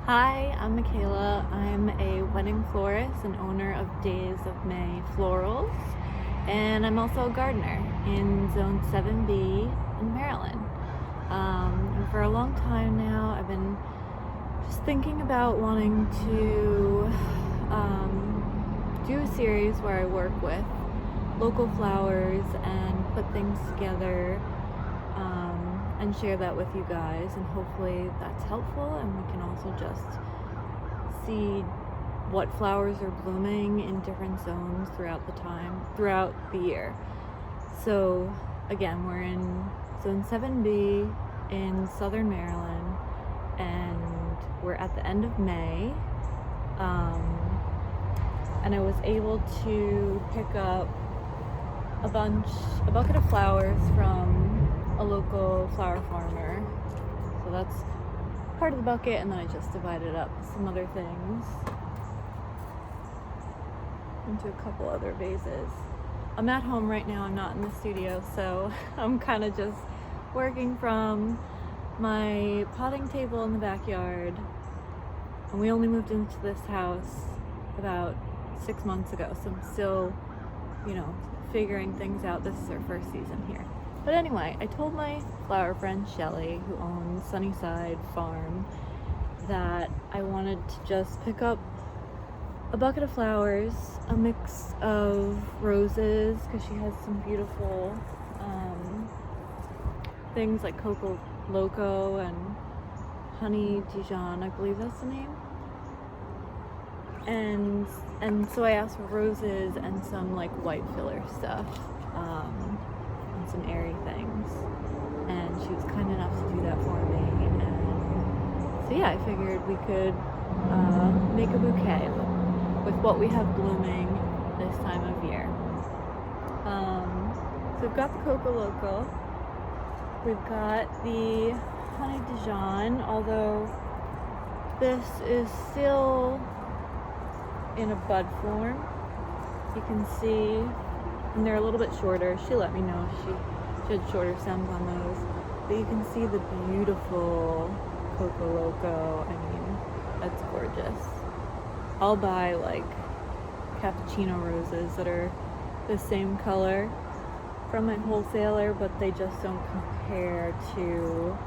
Hi, I'm Michaela. I'm a wedding florist and owner of Days of May Florals, and I'm also a gardener in Zone 7B in Maryland. And for a long time now, I've been just thinking about wanting to do a series where I work with local flowers and put things together and share that with you guys, and hopefully that's helpful, and we can also just see what flowers are blooming in different zones throughout the year. So again, we're in Zone 7B in Southern Maryland, and we're at the end of May, and I was able to pick up a bucket of flowers from a local flower farmer. So that's part of the bucket, and then I just divided up some other things into a couple other vases. I'm at home right now, I'm not in the studio, so I'm kind of just working from my potting table in the backyard. And we only moved into this house about 6 months ago, so I'm still, figuring things out. This is our first season here. But anyway, I told my flower friend Shelly, who owns Sunnyside Farm, that I wanted to just pick up a bucket of flowers, a mix of roses, because she has some beautiful things like koko, loko, and honey Dijon, I believe that's the name. And so I asked for roses and some like white filler stuff, and some airy things, and she was kind enough to do that for me. And so yeah, I figured we could make a bouquet with what we have blooming this time of year. So we've got the koko loko, we've got the honey Dijon, although this is still in a bud form. You can see, and they're a little bit shorter. She let me know she had shorter stems on those, but you can see the beautiful koko loko. I mean, that's gorgeous. I'll buy like cappuccino roses that are the same color from my wholesaler, but they just don't compare to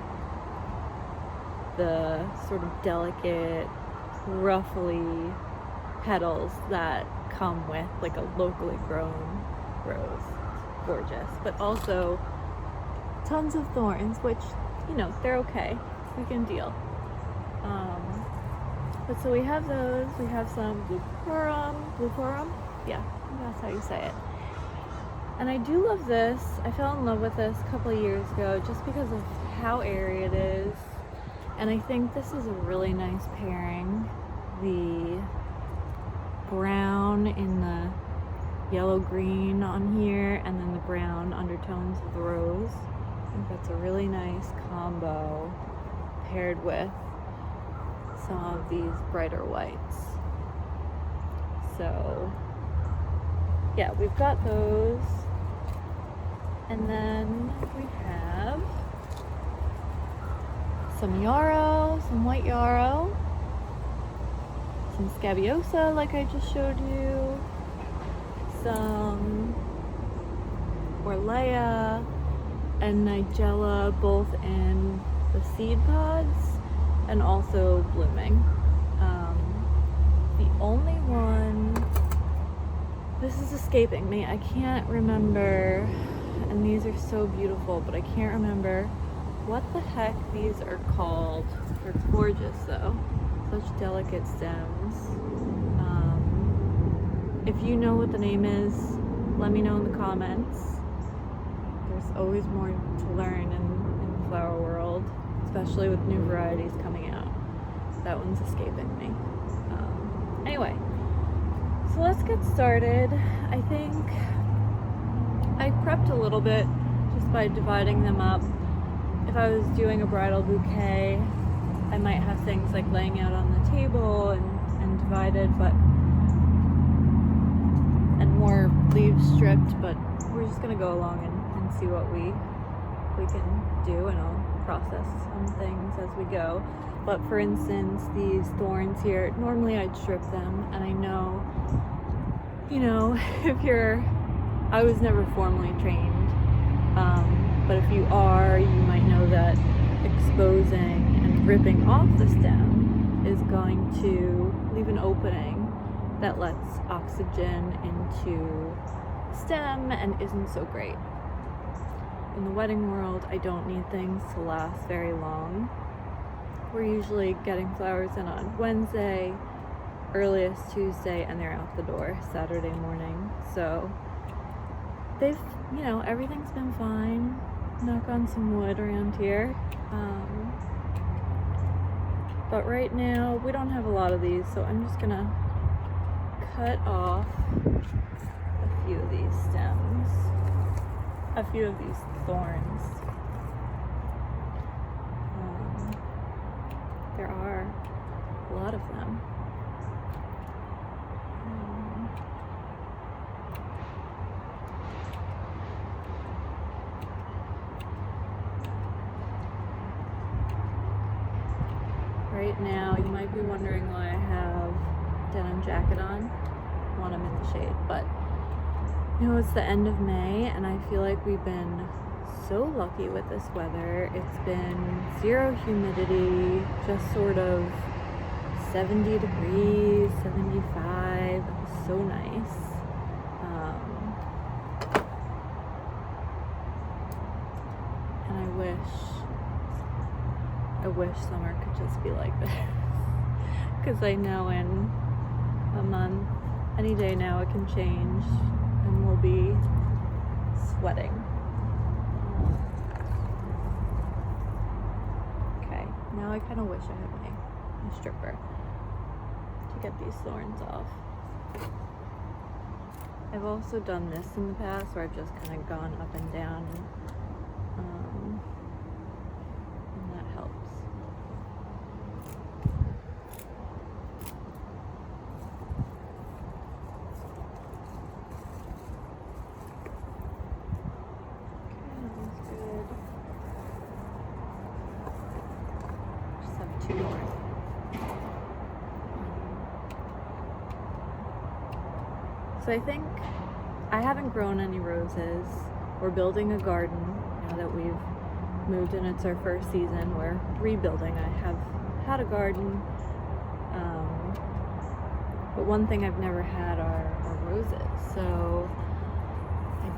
the sort of delicate, ruffly petals that come with like a locally grown rose. Gorgeous, but also tons of thorns, which they're okay, we can deal. But so we have those. We have some blue corum, yeah, that's how you say it. And I do love this. I fell in love with this a couple of years ago just because of how airy it is, and I think this is a really nice pairing. The brown in the yellow green on here, and then the brown undertones of the rose. I think that's a really nice combo paired with some of these brighter whites. So yeah, we've got those, and then we have some yarrow, some white yarrow, some scabiosa like I just showed you, some orlea and nigella, both in the seed pods and also blooming. The only one, this is escaping me, I can't remember, and these are so beautiful, but I can't remember what the heck these are called. They're gorgeous though. Such delicate stems. If you know what the name is, let me know in the comments. There's always more to learn in the flower world, especially with new varieties coming out. That one's escaping me. Anyway, so let's get started. I think I prepped a little bit just by dividing them up. If I was doing a bridal bouquet, I might have things like laying out on the table and divided, and more leaves stripped, but we're just gonna go along and see what we can do, and I'll process some things as we go. But for instance, these thorns here, normally I'd strip them, and I know, you know, I was never formally trained, but if you are, you might know that exposing and ripping off the stem is going to leave an opening that lets oxygen into the stem and isn't so great. In the wedding world, I don't need things to last very long. We're usually getting flowers in on Wednesday, earliest Tuesday, and they're out the door Saturday morning. So everything's been fine. Knock on some wood around here. But right now, we don't have a lot of these, so I'm just gonna cut off a few of these stems, a few of these thorns. There are a lot of them. Right now, you might be wondering why I have a denim jacket on when I'm in the shade, but it's the end of May, and I feel like we've been so lucky with this weather. It's been 0 humidity, just sort of 70 degrees, 75, so nice. And I wish summer could just be like this, because I know in a month, any day now, it can change and we'll be sweating. Okay, now I kind of wish I had my stripper to get these thorns off. I've also done this in the past where I've just kind of gone up and down, and that helps. So I think I haven't grown any roses. We're building a garden now that we've moved in. It's our first season. We're rebuilding. I have had a garden, but one thing I've never had are roses. So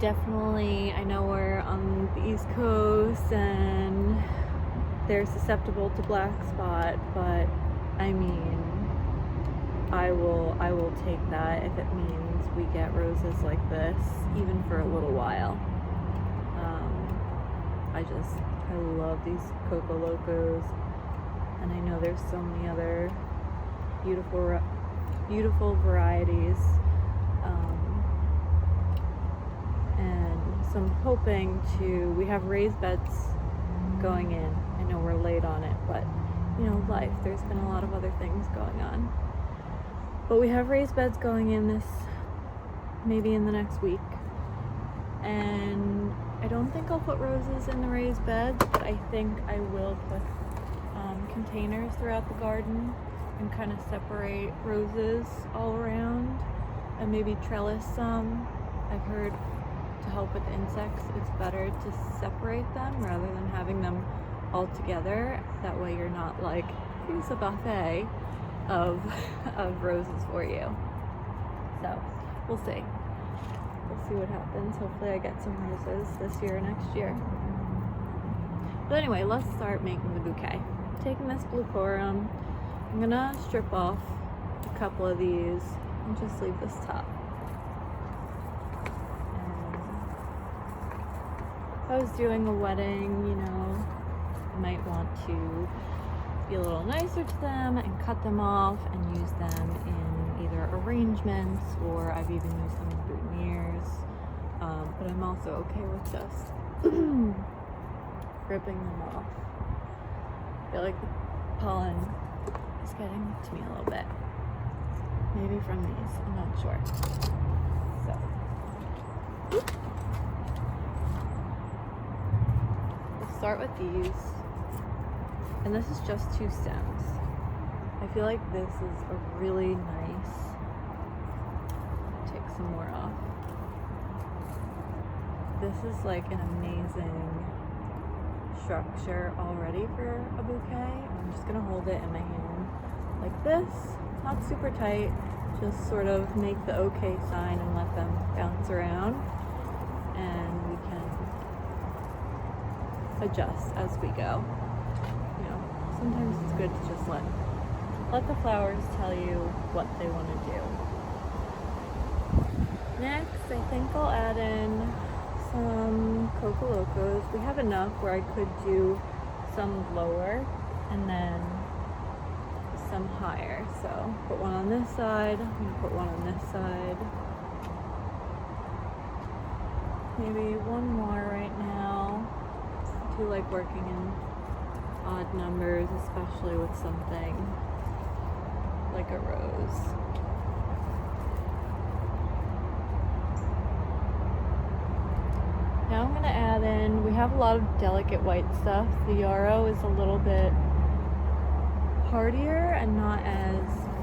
I know we're on the East Coast and they're susceptible to black spot, but I mean, I will take that if it means we get roses like this, even for a little while. I love these koko lokos, and I know there's so many other beautiful varieties. And so I'm hoping we have raised beds going in. I know we're late on it, but life, there's been a lot of other things going on. But we have raised beds going in maybe in the next week. And I don't think I'll put roses in the raised beds, but I think I will put containers throughout the garden and kind of separate roses all around, and maybe trellis some. I've heard to help with insects, it's better to separate them rather than having them all together. That way you're not like, here's a buffet of roses for you. So we'll see what happens. Hopefully I get some roses this year or next year. But anyway, let's start making the bouquet. Taking this blue corum, I'm gonna strip off a couple of these and just leave this top. If I was doing a wedding, I might want to be a little nicer to them and cut them off and use them in either arrangements, or I've even used them in boutonnieres. But I'm also okay with just ripping them off. I feel like the pollen is getting to me a little bit. Maybe from these, I'm not sure. So, we'll start with these. And this is just 2 stems. I feel like this is a really nice, take some more off. This is like an amazing structure already for a bouquet. I'm just gonna hold it in my hand like this, not super tight, just sort of make the okay sign and let them bounce around, and we can adjust as we go. You know, sometimes it's good to just let the flowers tell you what they want to do. Next, I think I'll add in some koko lokos. We have enough where I could do some lower and then some higher. So put one on this side, I'm gonna put one on this side. Maybe one more right now. I do like working in odd numbers, especially with something like a rose. Now I'm gonna add in, we have a lot of delicate white stuff. The yarrow is a little bit hardier and not as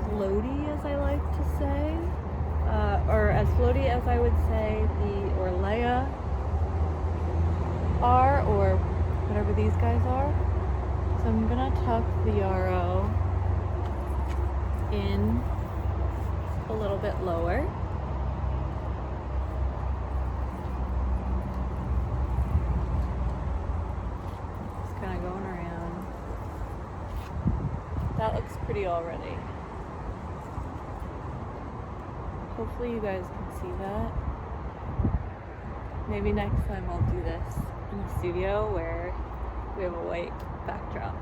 floaty as I like to say, or as floaty as I would say the Orlea are, or whatever these guys are. So I'm gonna tuck the yarrow in a little bit lower. Just kind of going around. That looks pretty already. Hopefully you guys can see that. Maybe next time I'll do this in the studio where we have a white backdrop.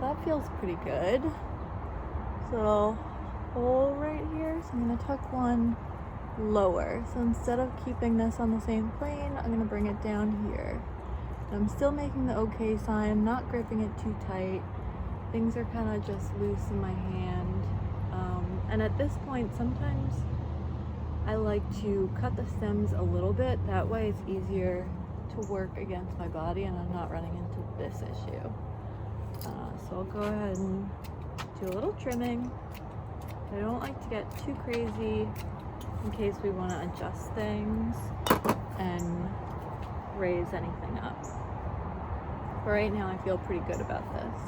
So that feels pretty good. So hole right here, so I'm gonna tuck one lower. So instead of keeping this on the same plane, I'm gonna bring it down here. I'm still making the okay sign, not gripping it too tight. Things are kind of just loose in my hand. And at this point, sometimes I like to cut the stems a little bit. That way it's easier to work against my body and I'm not running into this issue. So I'll go ahead and do a little trimming. I don't like to get too crazy in case we want to adjust things and raise anything up. But right now I feel pretty good about this.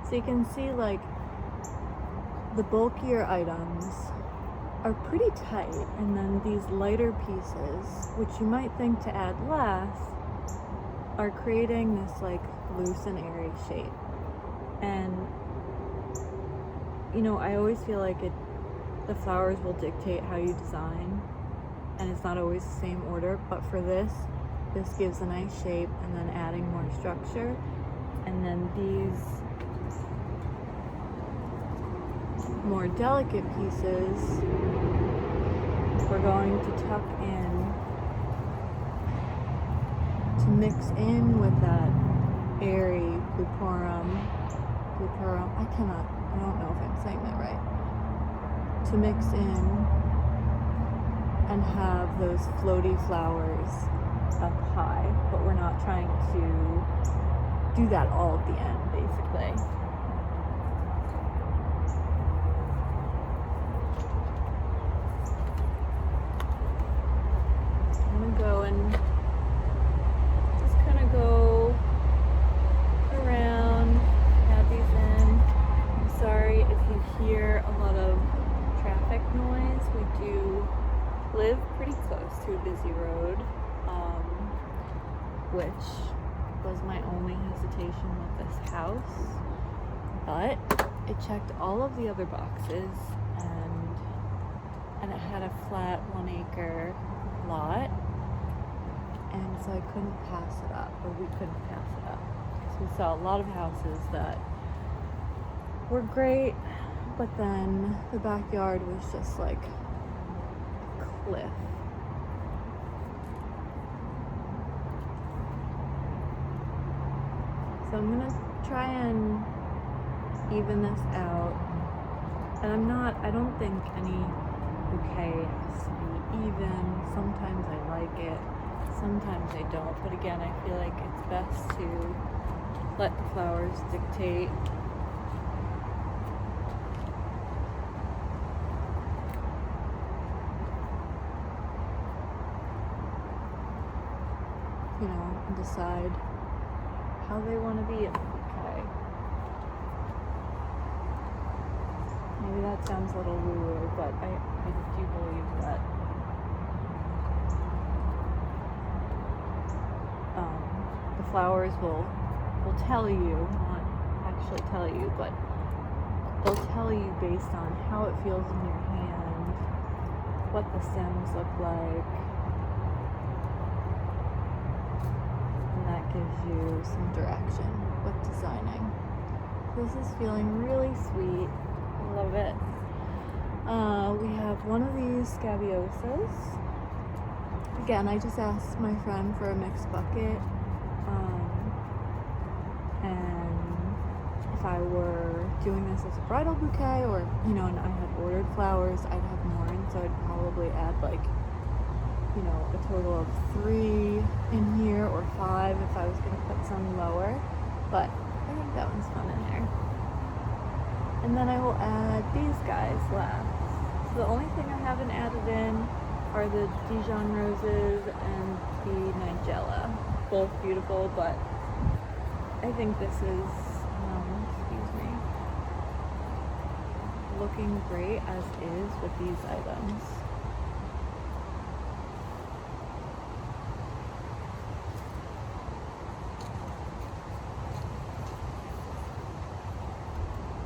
So you can see like the bulkier items are pretty tight, and then these lighter pieces, which you might think to add last, are creating this like loose and airy shape. And you know, I always feel like the flowers will dictate how you design, and it's not always the same order, but for this gives a nice shape, and then adding more structure, and then these more delicate pieces we're going to tuck in to mix in with that airy bouquet. I don't know if I'm saying that right. To mix in and have those floaty flowers up high, but we're not trying to do that all at the end, basically. I'm gonna go and just kind of go around, add these in. I'm sorry if you hear a lot of traffic noise. We do live pretty close to a busy road, which was my only hesitation with this house, but it checked all of the other boxes, and it had a flat 1 acre lot, and so I couldn't pass it up, or we couldn't pass it up. So we saw a lot of houses that were great, but then the backyard was just like cliff. So I'm gonna try and even this out. And I don't think any bouquet has to be even. Sometimes I like it sometimes I don't, but again, I feel like it's best to let the flowers dictate. You know, and decide how they want to be in the bouquet. Maybe that sounds a little woo-woo, but I do believe that the flowers will tell you, not actually tell you, but they'll tell you based on how it feels in your hand, what the stems look like, and that gives you some direction with designing. This is feeling really sweet. I love it. We have one of these scabiosas. Again, I just asked my friend for a mixed bucket, and if I were doing this as a bridal bouquet, or you know, and I had ordered flowers, I'd have more, and so I'd probably add like, you know, a total of 3 in here, or 5 if I was going to put some lower, but I think that one's fun in there. And then I will add these guys last. So the only thing I haven't added in are the Dijon roses and the Nigella. Both beautiful, but I think this is, excuse me, looking great as is with these items.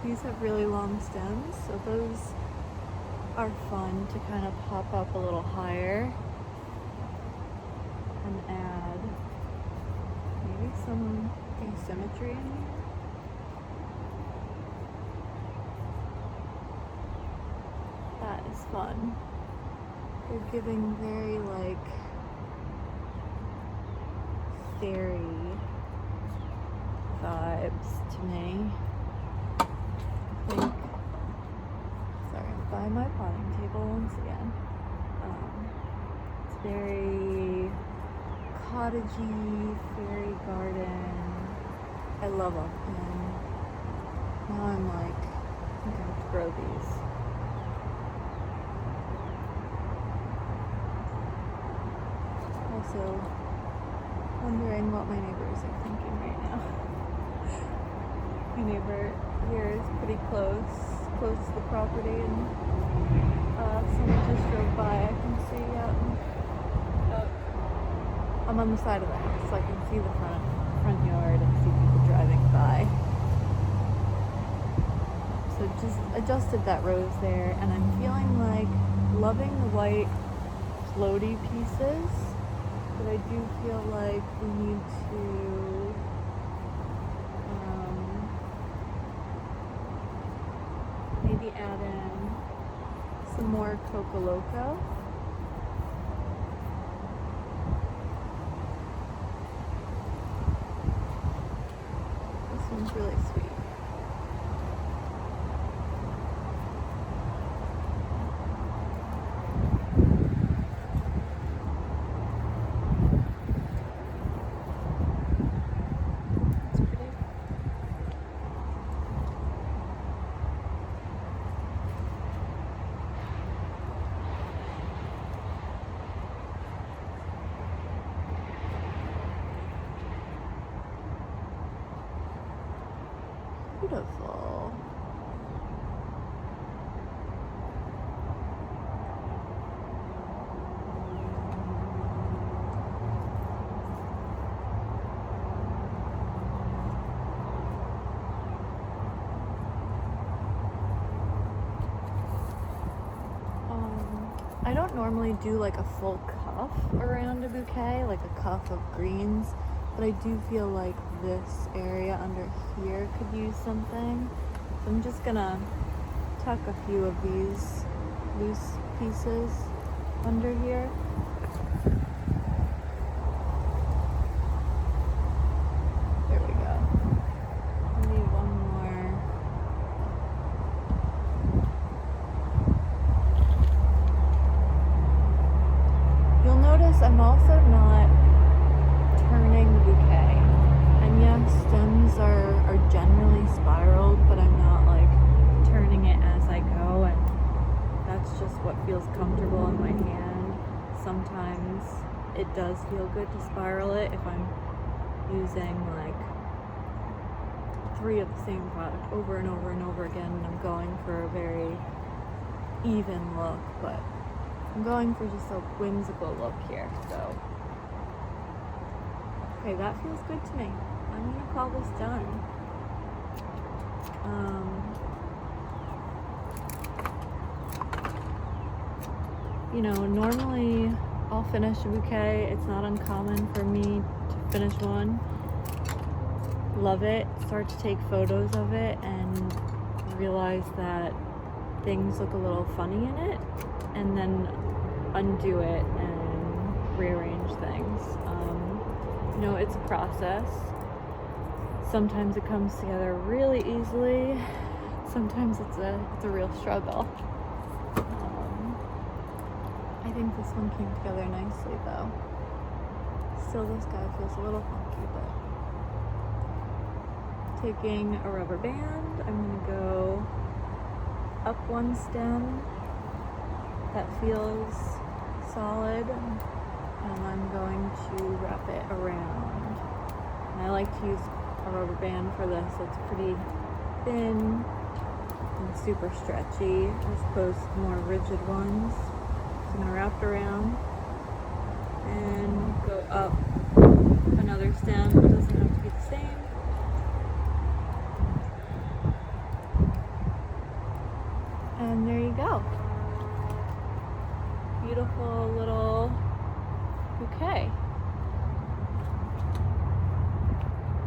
These have really long stems, so those are fun to kind of pop up a little higher and add maybe some asymmetry in here. That is fun. They're giving very like fairy vibes to me. I think, sorry, I'm by my potting table once again. It's very cottagey, fairy garden. I love them, and now I'm like, I think I have to grow these. Also, wondering what my neighbors are thinking right now. My neighbor here is pretty close to the property, and someone just drove by. I can see I'm on the side of the house, so I can see the front yard and see people driving by. So just adjusted that rose there, and I'm feeling like loving the white floaty pieces, but I do feel like we need to maybe add in some more koko loko. This one's really sweet. Beautiful. I don't normally do like a full cuff around a bouquet, like a cuff of greens, but I do feel like this area under here could use something. So I'm just gonna tuck a few of these loose pieces under here. There we go. I need one more. You'll notice I'm also not generally spiraled, but I'm not like turning it as I go, and that's just what feels comfortable in my hand. Sometimes it does feel good to spiral it if I'm using like 3 of the same product over and over and over again, and I'm going for a very even look, but I'm going for just a whimsical look here. So okay, that feels good to me. I'm gonna call this done. You know, normally I'll finish a bouquet. It's not uncommon for me to finish one, love it, start to take photos of it, and realize that things look a little funny in it, and then undo it and rearrange things. You know, it's a process. Sometimes it comes together really easily. Sometimes it's a real struggle. I think this one came together nicely though. Still, this guy feels a little funky, but taking a rubber band, I'm gonna go up one stem that feels solid, and I'm going to wrap it around. And I like to use a rubber band for this. It's pretty thin and super stretchy as opposed to more rigid ones. So I'm going to wrap it around and go up another stem. It doesn't have to be the same. And there you go. Beautiful little bouquet.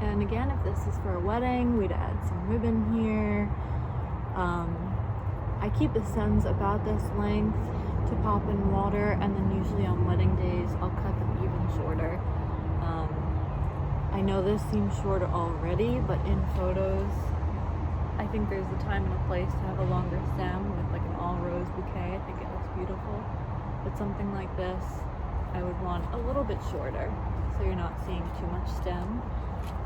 And again, if this is for a wedding, we'd add some ribbon here. I keep the stems about this length to pop in water, and then usually on wedding days I'll cut them even shorter. I know this seems shorter already, but in photos I think there's a time and a place to have a longer stem with like an all rose bouquet. I think it looks beautiful. But something like this I would want a little bit shorter, so you're not seeing too much stem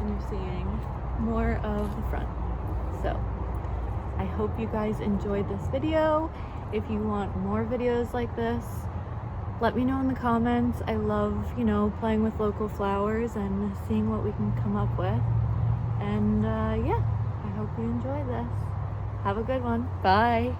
and you're seeing more of the front. So I hope you guys enjoyed this video. If you want more videos like this, let me know in the comments. I love, you know, playing with local flowers and seeing what we can come up with. And yeah, I hope you enjoy this. Have a good one. Bye.